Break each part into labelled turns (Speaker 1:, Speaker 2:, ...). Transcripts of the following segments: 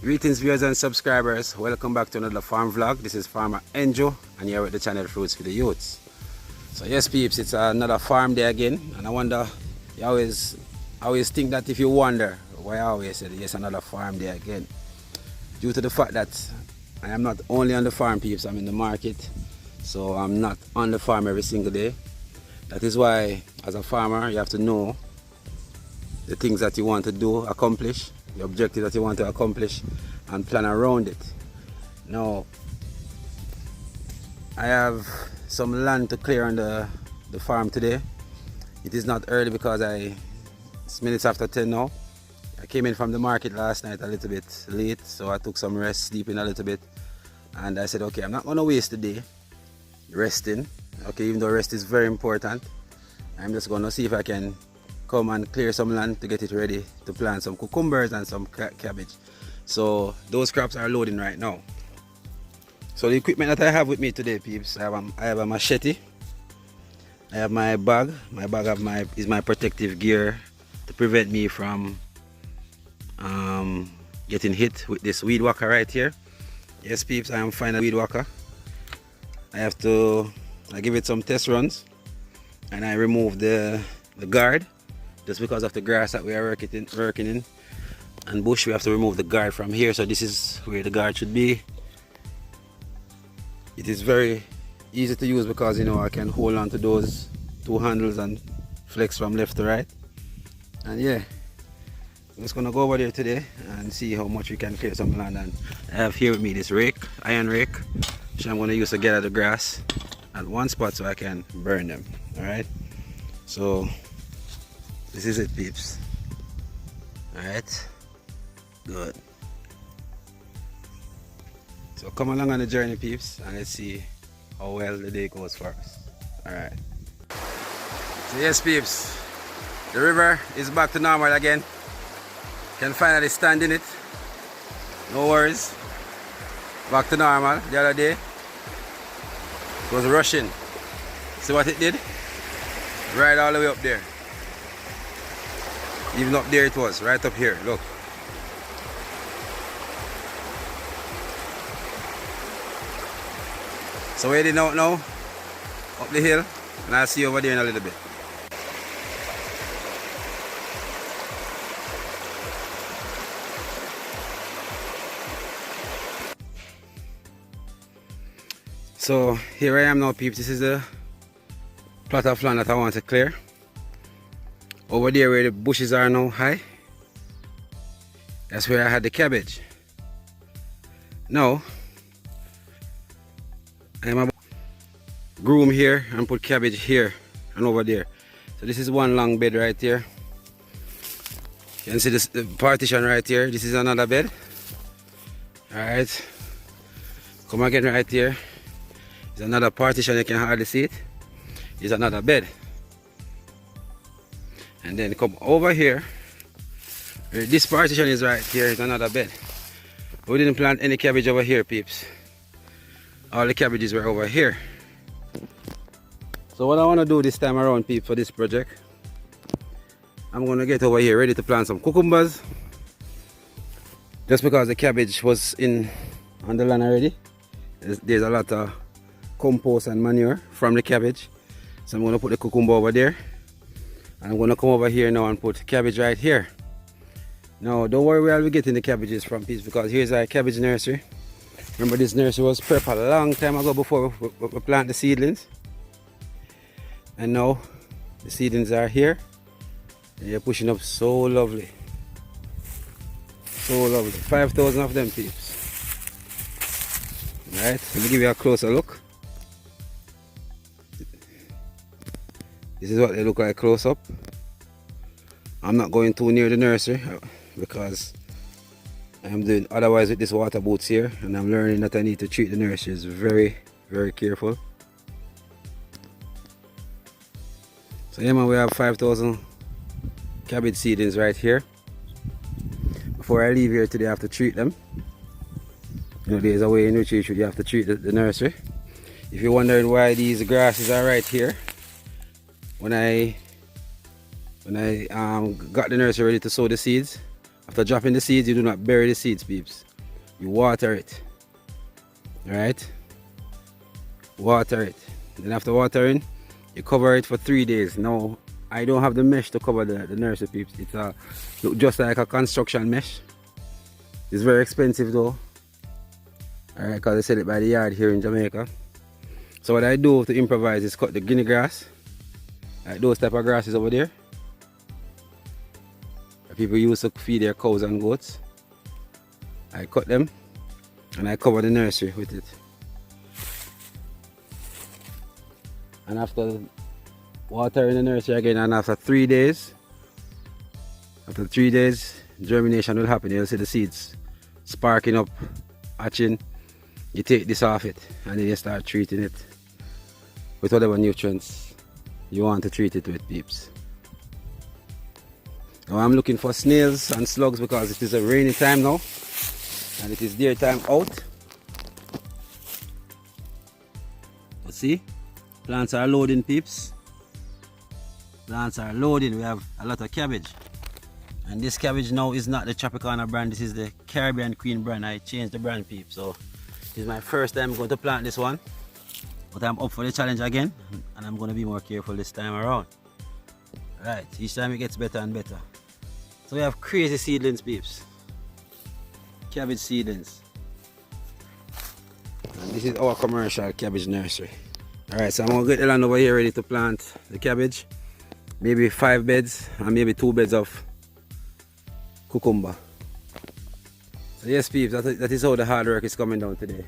Speaker 1: Greetings viewers and subscribers, welcome back to another farm vlog. This is farmer Enjo and you're at the channel Fruits for the Youths. So yes peeps, it's another farm day again, and I wonder, you always think that if you wonder why I always say yes, another farm day again, due to the fact that I am not only on the farm peeps, I'm in the market, so I'm not on the farm every single day. That is why as a farmer you have to know the things that you want to do, accomplish, the objective that you want to accomplish, and plan around it. Now, I have some land to clear on the farm today. It is not early because it's minutes after 10 now. I came in from the market last night a little bit late, so I took some rest, sleeping a little bit, and I said, okay, I'm not going to waste the day resting. Okay, even though rest is very important, I'm just going to see if I can come and clear some land to get it ready to plant some cucumbers and some cabbage. So those crops are loading right now. So the equipment that I have with me today peeps, I have a machete, I have my bag. My bag is my protective gear to prevent me from getting hit with this weed whacker right here. Yes peeps, I am finding a weed whacker. I give it some test runs and I remove the guard. Just because of the grass that we are working in and bush, we have to remove the guard from here. So this is where the guard should be. It is very easy to use because, you know, I can hold on to those two handles and flex from left to right. And yeah, I'm just gonna go over there today and see how much we can clear some land. And I have here with me this rake, iron rake, which I'm gonna use to gather the grass at one spot so I can burn them. All right, so this is it peeps. Alright, good. So come along on the journey peeps and let's see how well the day goes for us. Alright. So yes peeps, the river is back to normal again. Can finally stand in it. No worries. Back to normal. The other day it was rushing. See what it did? Right all the way up there. Even up there it was, right up here, look. So we're heading out now, up the hill, and I'll see you over there in a little bit. So here I am now peeps, this is the plot of land that I want to clear. Over there where the bushes are now high, that's where I had the cabbage. Now I'm about to groom here and put cabbage here and over there. So this is one long bed right here. You can see this, the partition right here. This is another bed. Alright, come again right here. There's another partition, you can hardly see it. There's another bed. And then come over here, this partition is right here, is another bed. We didn't plant any cabbage over here peeps. All the cabbages were over here. So what I want to do this time around peeps for this project, I'm going to get over here ready to plant some cucumbers. Just because the cabbage was on the land already. There's a lot of compost and manure from the cabbage. So I'm going to put the cucumber over there. And I'm going to come over here now and put cabbage right here. Now don't worry where I'll be getting the cabbages from peeps, because here's our cabbage nursery. Remember this nursery was prepped a long time ago before we plant the seedlings. And now the seedlings are here. And they're pushing up so lovely. So lovely. 5,000 of them peeps. Alright, let me give you a closer look. This is what they look like close up. I'm not going too near the nursery because I'm doing otherwise with this water boots here, and I'm learning that I need to treat the nurseries very, very careful. So yeah man, we have 5,000 cabbage seedlings right here. Before I leave here today I have to treat them. You know, there's a way in which you have to treat the nursery. If you're wondering why these grasses are right here, when I got the nursery ready to sow the seeds, after dropping the seeds, you do not bury the seeds peeps. you water it. Alright? Water it. Then after watering, you cover it for 3 days. Now, I don't have the mesh to cover the nursery peeps. It's look just like a construction mesh. It's very expensive though. Alright, because they sell it by the yard here in Jamaica. So what I do to improvise is cut the guinea grass. Like those type of grasses over there. That people use to feed their cows and goats. I cut them and I cover the nursery with it. And after watering the nursery again, and after 3 days, germination will happen. You'll see the seeds sparking up, hatching. You take this off it and then you start treating it with whatever nutrients you want to treat it with, peeps. Now I'm looking for snails and slugs because it is a rainy time now and it is their time out. But see, plants are loading, peeps. Plants are loading. We have a lot of cabbage. And this cabbage now is not the Tropicana brand, this is the Caribbean Queen brand. I changed the brand, peeps. So this is my first time going to plant this one. But I'm up for the challenge again and I'm going to be more careful this time around. Right, each time it gets better and better. So we have crazy seedlings, peeps. Cabbage seedlings. And this is our commercial cabbage nursery. Alright, so I'm going to get the land over here ready to plant the cabbage. Maybe 5 beds and maybe 2 beds of cucumber. So yes, peeps, that is how the hard work is coming down today.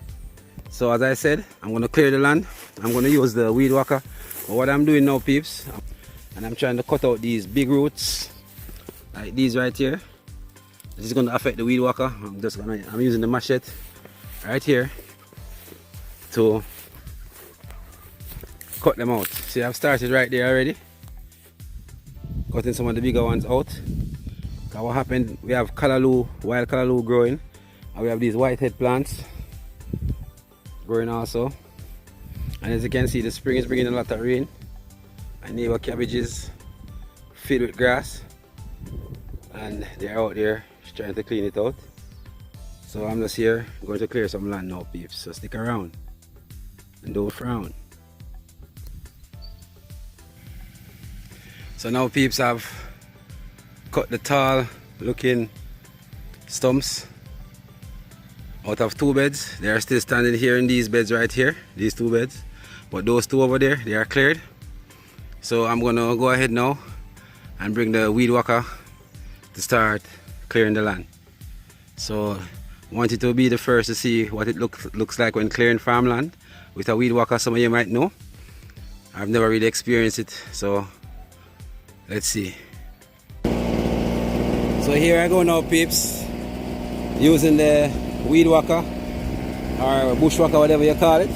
Speaker 1: So as I said, I'm going to clear the land. I'm going to use the weed whacker. But what I'm doing now, peeps, and I'm trying to cut out these big roots like these right here. This is going to affect the weed whacker. I'm using the machete right here to cut them out. See, I've started right there already, cutting some of the bigger ones out. Because what happened, we have callaloo, wild callaloo growing, and we have these whitehead plants growing also. And as you can see, the spring is bringing a lot of rain. My neighbor cabbages filled with grass, and they're out there trying to clean it out. So I'm just here going to clear some land now, peeps. So stick around and don't frown. So now, peeps, I've cut the tall looking stumps out of 2 beds. They are still standing here in these beds right here, these 2 beds. But those 2 over there, they are cleared. So I'm gonna go ahead now and bring the weed whacker to start clearing the land. So I wanted to be the first to see what it looks like when clearing farmland with a weed whacker. Some of you might know. I've never really experienced it, so let's see. So here I go now, peeps, using the weed whacker or bush whacker, whatever you call it.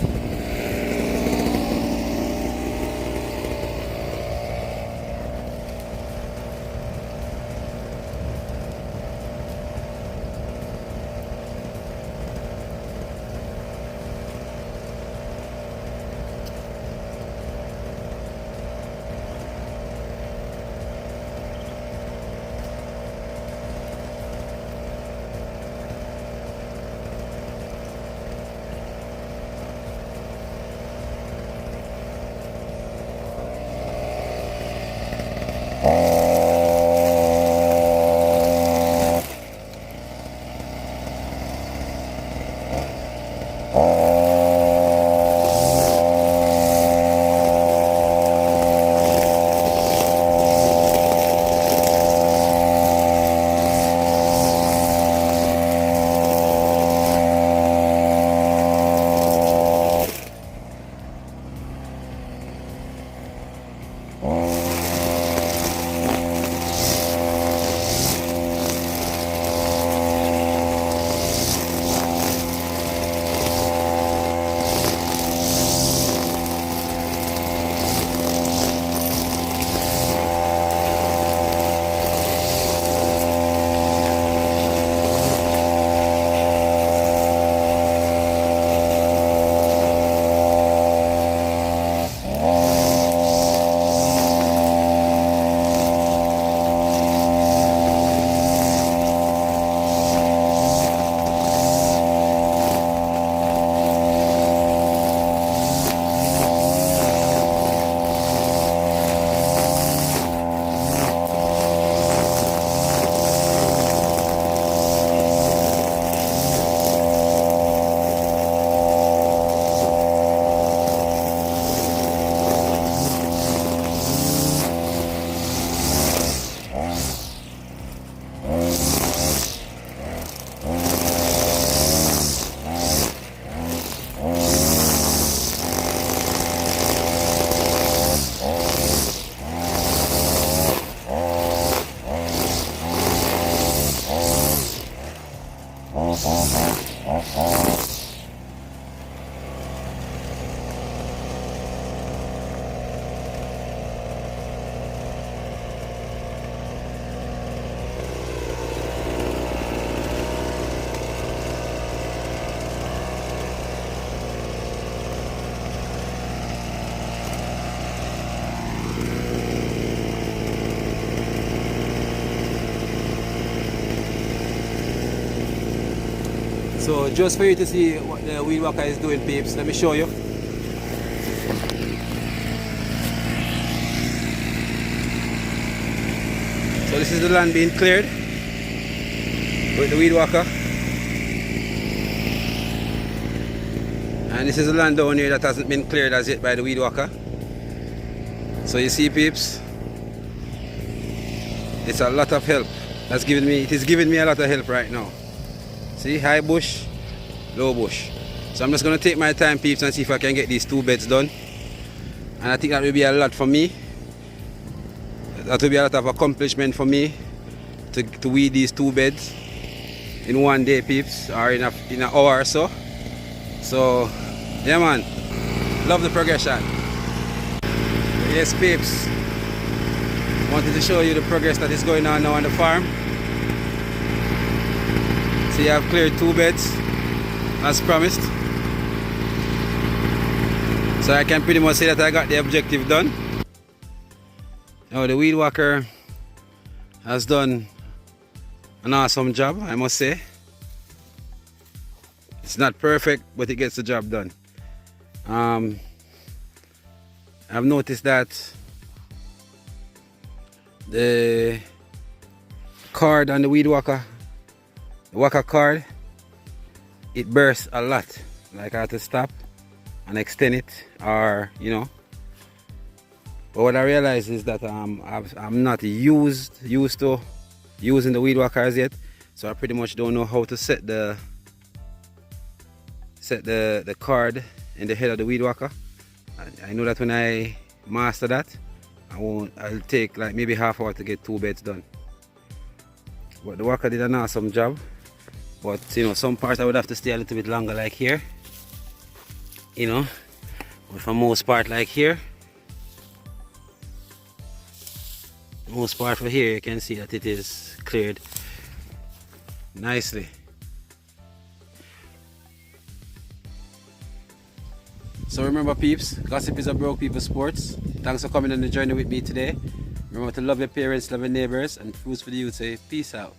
Speaker 1: So just for you to see what the weed whacker is doing, peeps, let me show you. So this is the land being cleared with the weed whacker. And this is the land down here that hasn't been cleared as yet by the weed whacker. So you see, peeps, it's a lot of help. It is giving me a lot of help right now. See, high bush, low bush. So I'm just going to take my time, peeps, and see if I can get these 2 beds done. And I think that will be a lot for me. That will be a lot of accomplishment for me to weed these 2 beds in one day, peeps, or in an hour or so. So, yeah, man, love the progression. Yes, peeps, wanted to show you the progress that is going on now on the farm. See, I've cleared 2 beds as promised. So I can pretty much say that I got the objective done. Now the weed whacker has done an awesome job, I must say. It's not perfect, but it gets the job done. I've noticed that the cord on the weed whacker, the whacker cord, it bursts a lot. Like I have to stop and extend it, or you know. But what I realize is that I'm not used to using the weed whackers yet, so I pretty much don't know how to set the cord in the head of the weed whacker. I know that when I master that, I'll take like maybe half hour to get 2 beds done. But the whacker did an awesome job. But you know, some parts I would have to stay a little bit longer, like here. You know, but for most part, like here. Most part for here, you can see that it is cleared nicely. So remember, peeps, gossip is a broke people's sports. Thanks for coming on the journey with me today. Remember to love your parents, love your neighbors, and Fruits for the Youth say peace out.